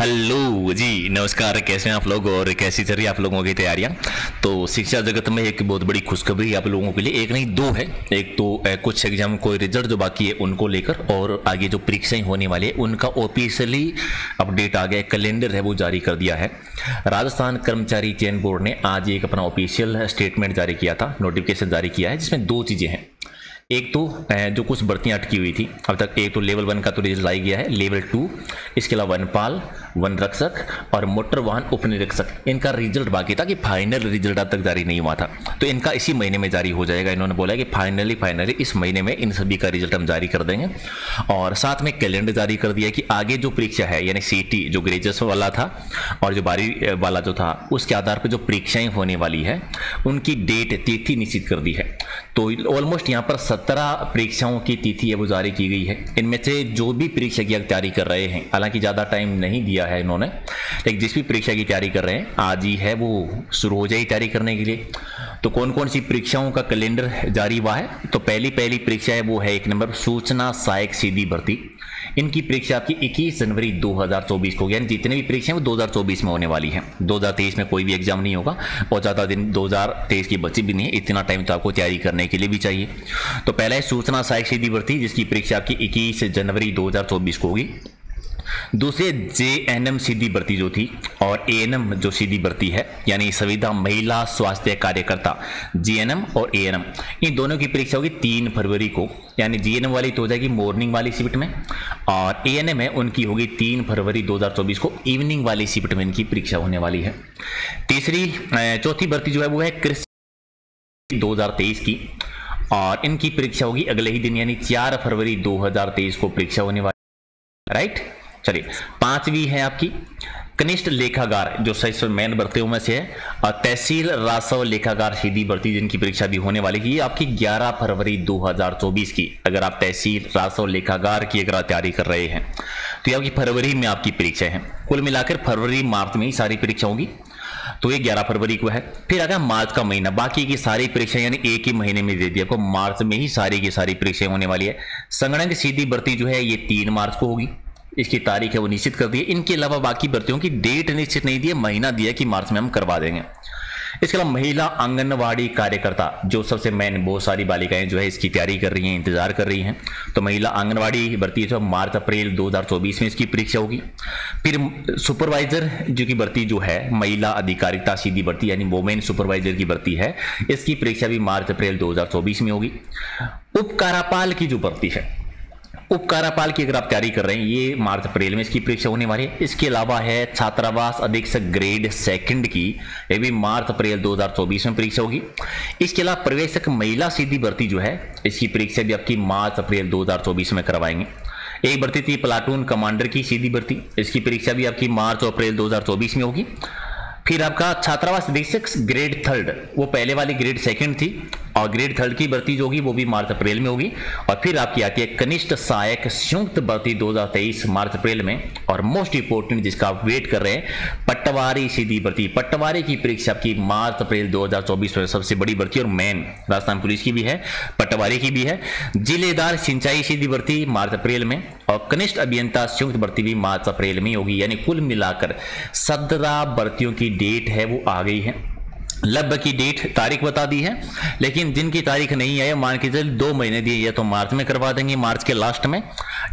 Hello जी, नमस्कार। कैसे हैं आप लोग और कैसी चल रही है आप लोगों की तैयारियां। तो शिक्षा जगत में एक बहुत बड़ी खुशखबरी आप लोगों के लिए, एक नहीं दो है। एक तो कुछ एग्जाम को रिजल्ट जो बाकी है उनको लेकर, और आगे जो परीक्षाएं होने वाली है उनका ऑफिशियली अपडेट आ गया, कैलेंडर है वो जारी कर दिया है। राजस्थान कर्मचारी चयन बोर्ड ने आज एक अपना ऑफिशियल स्टेटमेंट जारी किया था, नोटिफिकेशन जारी किया है, जिसमें दो चीज़ें हैं। एक तो जो कुछ भर्तियां अटकी हुई थी अब तक, एक तो लेवल 1 का तो रिजल्ट आ गया है, लेवल 2 इसके अलावा वनपाल, वन रक्षक और मोटर वाहन उपनिरीक्षक, इनका रिजल्ट बाकी था कि फाइनल रिजल्ट अब तक जारी नहीं हुआ था। तो इनका इसी महीने में जारी हो जाएगा। इन्होंने बोला कि फाइनली इस महीने में इन सभी का रिजल्ट हम जारी कर देंगे। और साथ में कैलेंडर जारी कर दिया कि आगे जो परीक्षा है, यानी सीटी जो ग्रेजुएशन वाला था और जो 12वीं वाला जो था, उसके आधार पर जो परीक्षाएं होने वाली है उनकी डेट तिथि निश्चित कर दी है। तो ऑलमोस्ट यहाँ पर 17 परीक्षाओं की तिथि है वो जारी की गई है। इनमें से जो भी परीक्षा की तैयारी कर रहे हैं, हालांकि ज़्यादा टाइम नहीं दिया है इन्होंने, लेकिन जिस भी परीक्षा की तैयारी कर रहे हैं आज ही है वो शुरू हो जाएगी तैयारी करने के लिए। तो कौन कौन सी परीक्षाओं का कैलेंडर जारी हुआ है, तो पहली परीक्षा है वो है 1 नंबर सूचना सहायक सीधी भर्ती। इनकी परीक्षा आपकी 21 जनवरी 2024 को, यानी जितने भी परीक्षा हैं वो 2024 में होने वाली है। 2023 में कोई भी एग्जाम नहीं होगा और ज़्यादा दिन 2023 की बची भी नहीं है, इतना टाइम तो आपको तैयारी करने के लिए भी चाहिए। तो पहला है सूचना सहायक सीधी भर्ती, जिसकी परीक्षा आपकी 21 जनवरी 2024 को होगी। दूसरे जेएनएम सीधी भर्ती जो थी, और एएनएम जो सीधी भर्ती है, यानी संविदा महिला स्वास्थ्य कार्यकर्ता, जीएनएम और एएनएम, इन दोनों की परीक्षा होगी 3 फरवरी को। यानी जीएनएम वाली तो हो जाएगी मॉर्निंग वाली शिफ्ट में, और एएनएम है उनकी होगी 3 फरवरी 2024 को इवनिंग वाली शिफ्ट में इनकी परीक्षा होने वाली है। चौथी भर्ती जो है वो है कृषि 2023 की, और इनकी परीक्षा होगी अगले ही दिन, यानी 4 फरवरी 2023 को परीक्षा होने वाली, राइट। चलिए, 5वीं है आपकी कनिष्ठ लेखागार, जो सही मेन भर्तियों में से है, और तहसील राजस्व लेखागार सीधी भर्ती, जिनकी परीक्षा भी होने वाली है, ये आपकी 11 फरवरी 2024 की। अगर आप तहसील राजस्व लेखागार की अगर तैयारी कर रहे हैं तो ये आपकी फरवरी में आपकी परीक्षा है। कुल मिलाकर फरवरी मार्च में ही सारी परीक्षा होगी, तो ये 11 फरवरी को है। फिर अगर मार्च का महीना, बाकी की सारी परीक्षा यानी एक ही महीने में दे दिया आपको, मार्च में ही सारी की सारी परीक्षाएं होने वाली है। संगणक सीधी भर्ती जो है ये 3 मार्च को होगी, इसकी तारीख है वो निश्चित कर दी है। इनके अलावा बाकी भर्तियों की डेट निश्चित नहीं दी है, महीना दिया कि मार्च में हम करवा देंगे। इसके अलावा महिला आंगनवाड़ी कार्यकर्ता, जो सबसे मेन, बहुत सारी बालिकाएं जो है इसकी तैयारी कर रही हैं, इंतजार कर रही हैं। तो महिला आंगनवाड़ी भर्ती जो मार्च अप्रैल 2024 में इसकी परीक्षा होगी। फिर सुपरवाइजर जो की भर्ती जो है, महिला अधिकारिता सीधी भर्ती यानी वोमेन सुपरवाइजर की भर्ती है, इसकी परीक्षा भी मार्च अप्रैल 2024 में होगी। उपकारापाल की जो भर्ती है, उपकारापाल की अगर आप तैयारी कर रहे हैं, ये मार्च अप्रैल में इसकी परीक्षा होने वाली है। इसके अलावा है छात्रावास अधीक्षक ग्रेड 2 की, ये भी मार्च अप्रैल 2024 में परीक्षा होगी। इसके अलावा प्रवेशक महिला सीधी भर्ती जो है, इसकी परीक्षा भी आपकी मार्च अप्रैल 2024 में करवाएंगे। एक भर्ती थी प्लाटून कमांडर की सीधी भर्ती, इसकी परीक्षा भी आपकी मार्च और अप्रैल 2024 में होगी। फिर आपका छात्रावास अधीक्षक ग्रेड 3, वो पहले वाली ग्रेड 2 थी, और ग्रेड 3 की भर्ती जो होगी वो भी मार्च अप्रैल में होगी। और फिर आपकी आती है कनिष्ठ सहायक संयुक्त भर्ती 2023 मार्च अप्रैल में। और मोस्ट इंपोर्टेंट जिसका आप वेट कर रहे हैं, पटवारी सीधी भर्ती, पटवारी की परीक्षा आपकी मार्च अप्रैल 2024 में, सबसे बड़ी भर्ती और मेन, राजस्थान पुलिस की भी है, पटवारी की भी है। जिलेदार सिंचाई सीधी भर्ती मार्च अप्रैल में, और कनिष्ठ अभियंता संयुक्त भर्ती भी मार्च अप्रैल में होगी। यानी कुल मिलाकर 17 भर्तियों की डेट है वो आ गई है। लगभग की डेट तारीख बता दी है, लेकिन जिनकी तारीख नहीं है, मान के चल 2 महीने दिए, या तो मार्च में करवा देंगे, मार्च के लास्ट में,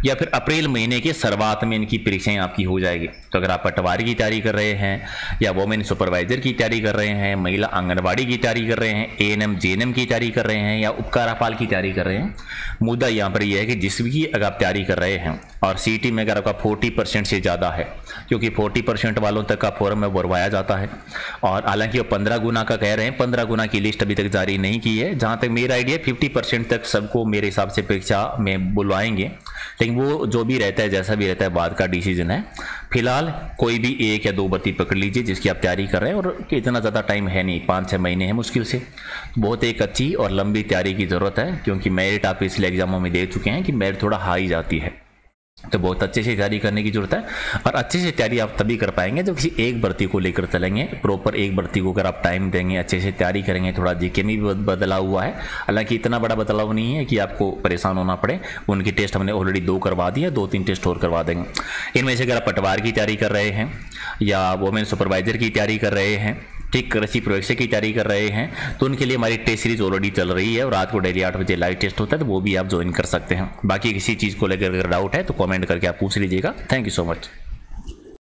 या फिर अप्रैल महीने के शुरुआत में इनकी परीक्षाएं आपकी हो जाएगी। तो अगर आप पटवारी की तैयारी कर रहे हैं, या वोमेन सुपरवाइजर की तैयारी कर रहे हैं, महिला आंगनबाड़ी की तैयारी कर रहे हैं, एएनएम जेएनएम की तैयारी कर रहे हैं, या उपकारापाल की तैयारी कर रहे हैं, मुद्दा यहाँ पर यह है कि जिस भी अगर आप तैयारी कर रहे हैं और सीटी में अगर आपका 40% से ज़्यादा है, क्योंकि 40% वालों तक का फॉर्म में भरवाया जाता है, और हालांकि वो 15 गुना का कह रहे हैं, 15 गुना की लिस्ट अभी तक जारी नहीं की है। जहां तक मेरा आइडिया 50% तक सबको मेरे हिसाब से परीक्षा में बुलवाएंगे, लेकिन वो जो भी रहता है, जैसा भी रहता है, बाद का डिसीजन है। फिलहाल कोई भी 1 या 2 भर्ती पकड़ लीजिए जिसकी आप तैयारी कर रहे हैं, और इतना ज़्यादा टाइम है नहीं, 5-6 महीने हैं मुश्किल से। बहुत एक अच्छी और लंबी तैयारी की ज़रूरत है, क्योंकि मेरिट आप पिछले एग्जामों में दे चुके हैं कि मेरिट थोड़ा हाई जाती है। तो बहुत अच्छे से तैयारी करने की जरूरत है। और अच्छे से तैयारी आप तभी कर पाएंगे जब किसी एक भर्ती को लेकर चलेंगे। प्रॉपर एक भर्ती को अगर आप टाइम देंगे, अच्छे से तैयारी करेंगे, थोड़ा जीके में भी बदलाव हुआ है, हालांकि इतना बड़ा बदलाव नहीं है कि आपको परेशान होना पड़े। उनके टेस्ट हमने ऑलरेडी 2 करवा दिए, 2-3 टेस्ट और करवा देंगे। इनमें से अगर आप पटवार की तैयारी कर रहे हैं या वोमेन सुपरवाइजर की तैयारी कर रहे हैं, ठीक, कृषि प्रवेश की तैयारी कर रहे हैं, तो उनके लिए हमारी टेस्ट सीरीज ऑलरेडी चल रही है और रात को डेली 8 बजे लाइव टेस्ट होता है, तो वो भी आप ज्वाइन कर सकते हैं। बाकी किसी चीज़ को लेकर अगर डाउट है तो कमेंट करके आप पूछ लीजिएगा। Thank you so much.